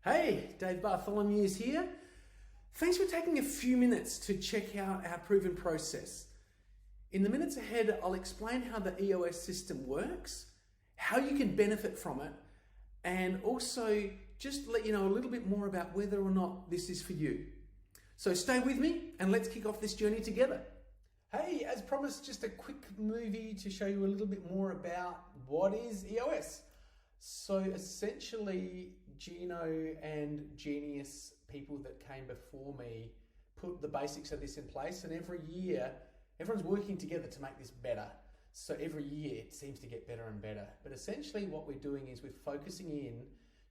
Hey, Dave Bartholomew's here. Thanks for taking a few minutes to check out our proven process. In the minutes ahead, I'll explain how the EOS system works, how you can benefit from it, and also just let you know a little bit more about whether or not this is for you. So stay with me and let's kick off this journey together. Hey, as promised, just a quick movie to show you a little bit more about what is EOS. So essentially, Gino and Genius, people that came before me, put the basics of this in place, and every year, everyone's working together to make this better. So every year it seems to get better and better. But essentially what we're doing is we're focusing in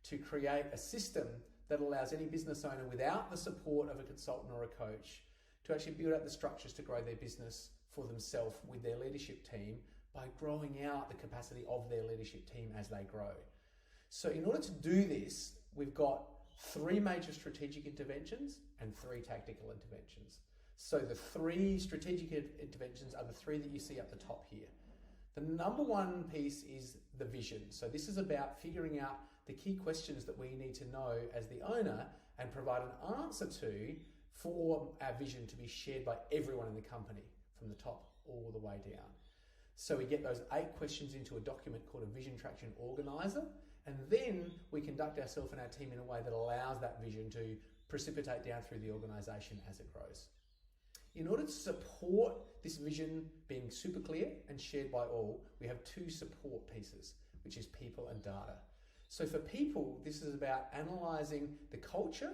to create a system that allows any business owner without the support of a consultant or a coach to actually build out the structures to grow their business for themselves with their leadership team by growing out the capacity of their leadership team as they grow. So in order to do this, we've got 3 major strategic interventions and 3 tactical interventions. So the 3 strategic interventions are the 3 that you see up the top here. The number 1 piece is the vision. So this is about figuring out the key questions that we need to know as the owner and provide an answer to for our vision to be shared by everyone in the company from the top all the way down. So we get those 8 questions into a document called a Vision Traction Organizer, and then we conduct ourselves and our team in a way that allows that vision to precipitate down through the organisation as it grows. In order to support this vision being super clear and shared by all, we have 2 support pieces, which is people and data. So for people, this is about analysing the culture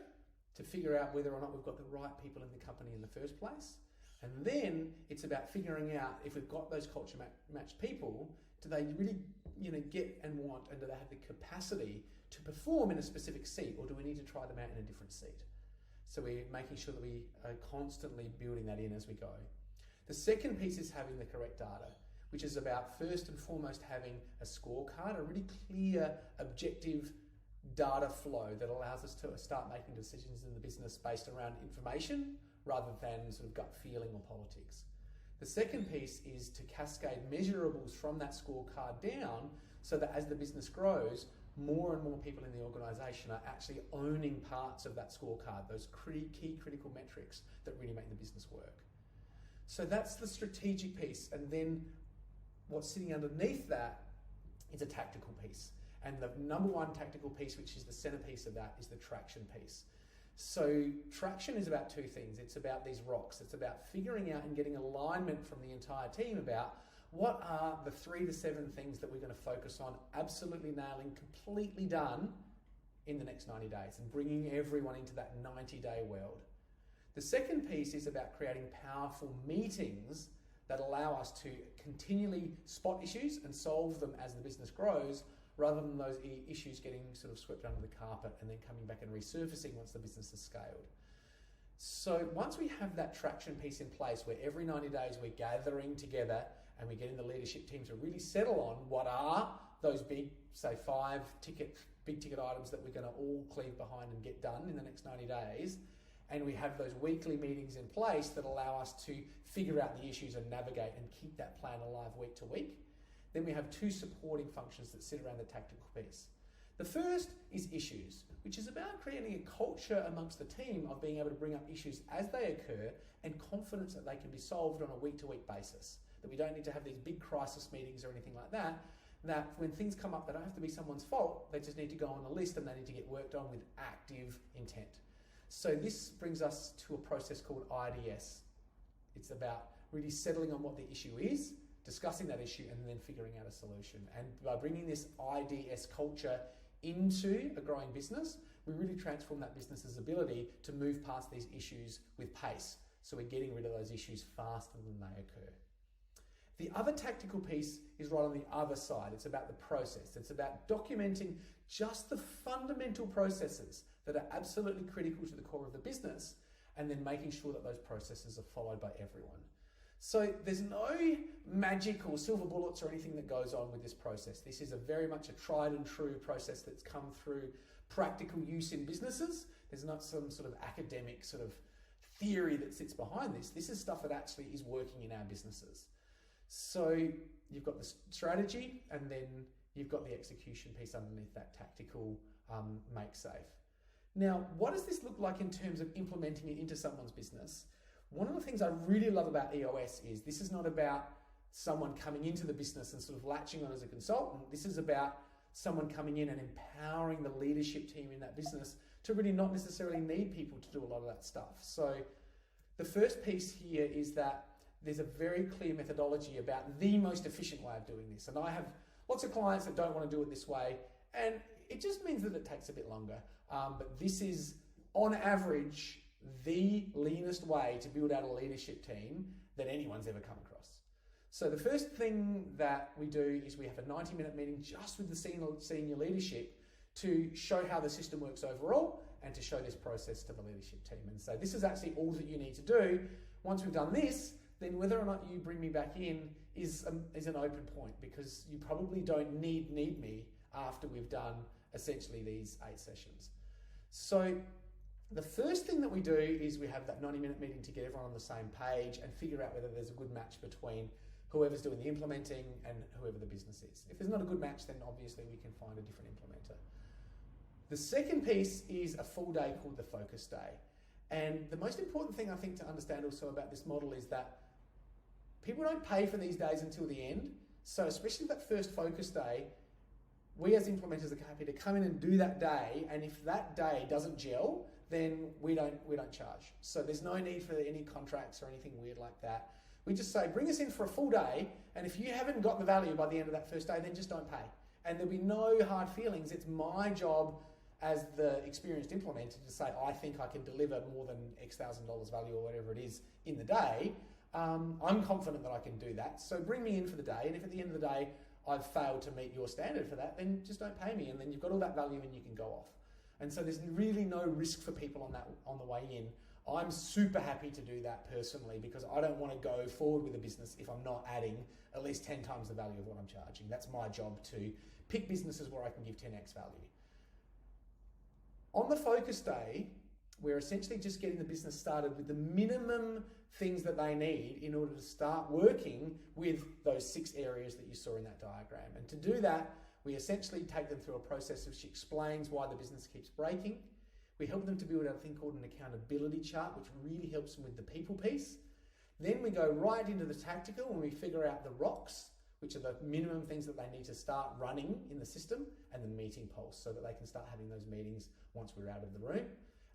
to figure out whether or not we've got the right people in the company in the first place. And then it's about figuring out if we've got those culture matched people, do they really get and want, and do they have the capacity to perform in a specific seat, or do we need to try them out in a different seat? So we're making sure that we are constantly building that in as we go. The second piece is having the correct data, which is about first and foremost having a scorecard, a really clear, objective data flow that allows us to start making decisions in the business based around information rather than sort of gut feeling or politics. The second piece is to cascade measurables from that scorecard down so that as the business grows, more and more people in the organisation are actually owning parts of that scorecard, those key critical metrics that really make the business work. So that's the strategic piece. And then what's sitting underneath that is a tactical piece. And the number 1 tactical piece, which is the centerpiece of that, is the traction piece. So traction is about 2 things. It's about these rocks. It's about figuring out and getting alignment from the entire team about what are the 3 to 7 things that we're going to focus on absolutely nailing, completely done in the next 90 days and bringing everyone into that 90-day world. The second piece is about creating powerful meetings that allow us to continually spot issues and solve them as the business grows, rather than those issues getting sort of swept under the carpet and then coming back and resurfacing once the business is scaled. So once we have that traction piece in place where every 90 days we're gathering together and we're getting the leadership team to really settle on what are those big, say 5 big ticket items that we're going to all cleave behind and get done in the next 90 days, and we have those weekly meetings in place that allow us to figure out the issues and navigate and keep that plan alive week to week, then we have 2 supporting functions that sit around the tactical piece. The first is issues, which is about creating a culture amongst the team of being able to bring up issues as they occur and confidence that they can be solved on a week-to-week basis. That we don't need to have these big crisis meetings or anything like that, that when things come up that don't have to be someone's fault, they just need to go on a list and they need to get worked on with active intent. So this brings us to a process called IDS. It's about really settling on what the issue is, discussing that issue, and then figuring out a solution. And by bringing this IDS culture into a growing business, we really transform that business's ability to move past these issues with pace. So we're getting rid of those issues faster than they occur. The other tactical piece is right on the other side. It's about the process. It's about documenting just the fundamental processes that are absolutely critical to the core of the business, and then making sure that those processes are followed by everyone. So there's no magic or silver bullets or anything that goes on with this process. This is very much a tried and true process that's come through practical use in businesses. There's not some sort of academic sort of theory that sits behind this. This is stuff that actually is working in our businesses. So you've got the strategy, and then you've got the execution piece underneath that tactical make safe. Now, what does this look like in terms of implementing it into someone's business? One of the things I really love about EOS is this is not about someone coming into the business and sort of latching on as a consultant. This is about someone coming in and empowering the leadership team in that business to really not necessarily need people to do a lot of that stuff. So the first piece here is that there's a very clear methodology about the most efficient way of doing this. And I have lots of clients that don't want to do it this way, and it just means that it takes a bit longer. But this is, on average, the leanest way to build out a leadership team that anyone's ever come across. So the first thing that we do is we have a 90-minute meeting just with the senior leadership to show how the system works overall and to show this process to the leadership team. And so this is actually all that you need to do. Once we've done this, then whether or not you bring me back in is an open point, because you probably don't need me after we've done essentially these 8 sessions. So the first thing that we do is we have that 90-minute meeting to get everyone on the same page and figure out whether there's a good match between whoever's doing the implementing and whoever the business is. If there's not a good match, then obviously we can find a different implementer. The second piece is a full day called the focus day. And the most important thing I think to understand also about this model is that people don't pay for these days until the end. So especially that first focus day, we as implementers are happy to come in and do that day. And if that day doesn't gel, then we don't charge. So there's no need for any contracts or anything weird like that. We just say, bring us in for a full day, and if you haven't got the value by the end of that first day, then just don't pay. And there'll be no hard feelings. It's my job as the experienced implementer to say, I think I can deliver more than X thousand dollars value or whatever it is in the day. I'm confident that I can do that. So bring me in for the day, and if at the end of the day I've failed to meet your standard for that, then just don't pay me, and then you've got all that value and you can go off. And so there's really no risk for people on the way in. I'm super happy to do that personally, because I don't want to go forward with a business if I'm not adding at least 10 times the value of what I'm charging. That's my job, to pick businesses where I can give 10x value. On the focus day, we're essentially just getting the business started with the minimum things that they need in order to start working with those 6 areas that you saw in that diagram. And to do that, we essentially take them through a process which explains why the business keeps breaking. We help them to build a thing called an accountability chart, which really helps them with the people piece. Then we go right into the tactical and we figure out the rocks, which are the minimum things that they need to start running in the system, and the meeting pulse, so that they can start having those meetings once we're out of the room.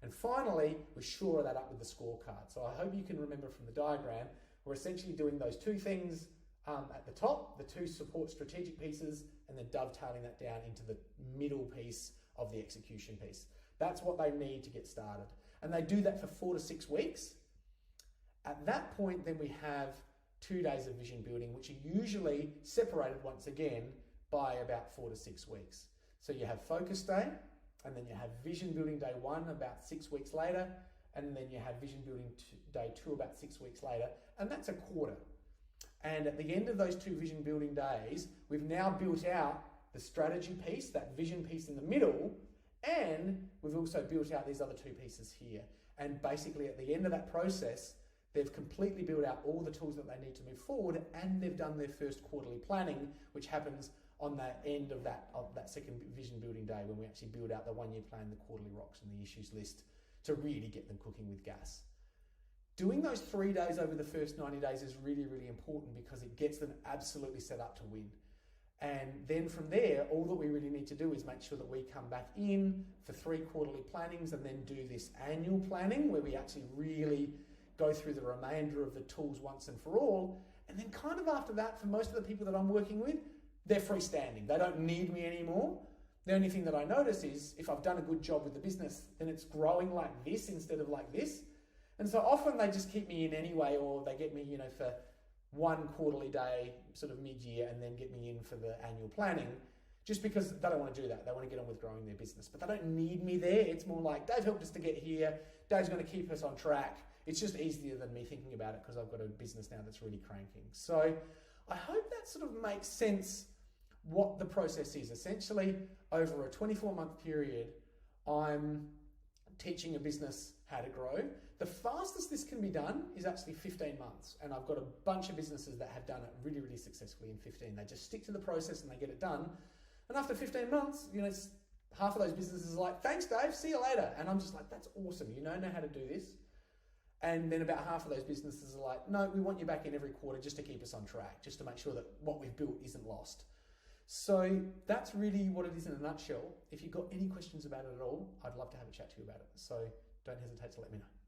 And finally, we shore that up with the scorecard. So I hope you can remember from the diagram, we're essentially doing those 2 things at the top, the 2 support strategic pieces, and then dovetailing that down into the middle piece of the execution piece. That's what they need to get started. And they do that for 4 to 6 weeks. At that point, then we have 2 days of vision building, which are usually separated once again by about 4 to 6 weeks. So you have focus day, and then you have vision building day 1 about 6 weeks later, and then you have vision building day 2 about 6 weeks later, and that's a quarter. And at the end of those 2 vision building days, we've now built out the strategy piece, that vision piece in the middle, and we've also built out these other 2 pieces here. And basically at the end of that process, they've completely built out all the tools that they need to move forward, and they've done their first quarterly planning, which happens on the end of that second vision building day, when we actually build out the 1-year plan, the quarterly rocks, and the issues list to really get them cooking with gas. Doing those 3 days over the first 90 days is really, really important, because it gets them absolutely set up to win. And then from there, all that we really need to do is make sure that we come back in for 3 quarterly plannings, and then do this annual planning where we actually really go through the remainder of the tools once and for all. And then kind of after that, for most of the people that I'm working with, they're freestanding. They don't need me anymore. The only thing that I notice is if I've done a good job with the business, then it's growing like this instead of like this. And so often they just keep me in anyway, or they get me, for 1 quarterly day, sort of mid-year, and then get me in for the annual planning, just because they don't want to do that. They want to get on with growing their business, but they don't need me there. It's more like, Dave helped us to get here. Dave's going to keep us on track. It's just easier than me thinking about it, because I've got a business now that's really cranking. So I hope that sort of makes sense what the process is. Essentially, over a 24-month period, I'm teaching a business how to grow. The fastest this can be done is actually 15 months. And I've got a bunch of businesses that have done it really, really successfully in 15. They just stick to the process and they get it done. And after 15 months, it's half of those businesses are like, thanks, Dave, see you later. And I'm just like, that's awesome. You know how to do this. And then about half of those businesses are like, no, we want you back in every quarter just to keep us on track, just to make sure that what we've built isn't lost. So that's really what it is in a nutshell. If you've got any questions about it at all, I'd love to have a chat to you about it. So don't hesitate to let me know.